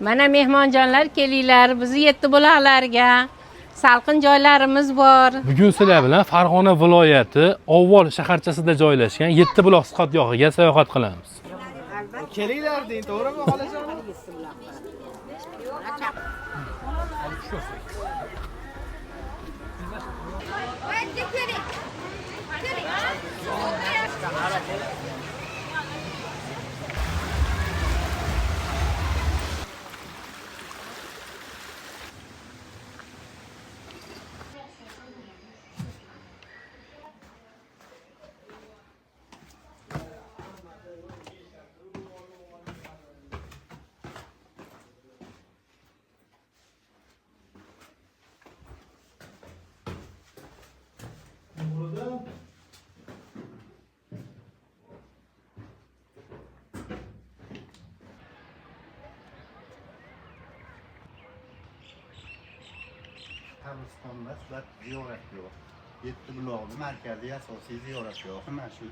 Mana mehmonjonlar kelinglar, bizni yetti buloqlarga. Salqin joylarimiz bor. Bugun sizlar bilan Farg'ona viloyati Ovol shaharchasida joylashgan Yetti-buloq siqotgohiga sayohat qilamiz. Kelinglar deyin, to'g'rimi xolajon? Qabristonda sizlar ziyorat yo'q. Yetti-buloqning markaziy asosiy ziyorat yo'q. Mana shu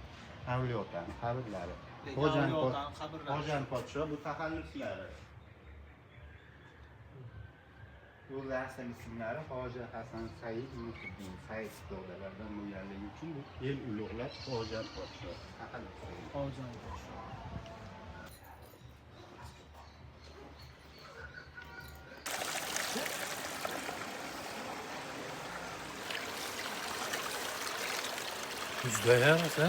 Avliyotani qabrlari. Xo'jan podsho bu taxalluslari. Bu asl ismlari Hoji Hasan Said Muhiddin Said do'dalardan bo'lganligi uchun bu el ulug'lab Xo'jan podsho taxalluslari. Xo'jan podsho. Kuzda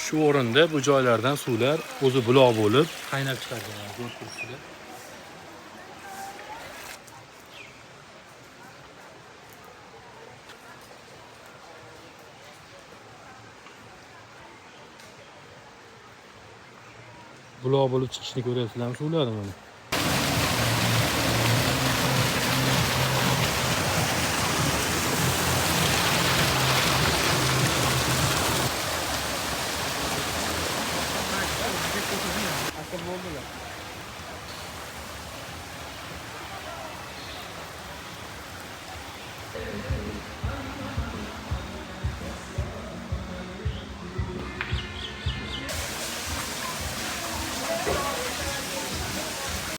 shu o'rinda bu joylardan suvlar o'zi buloq bo'lib qaynab chiqadi. Ko'rib turibsizlar. Buloq bo'lib chiqishini ko'ryapsizlarmi suvlarni mana?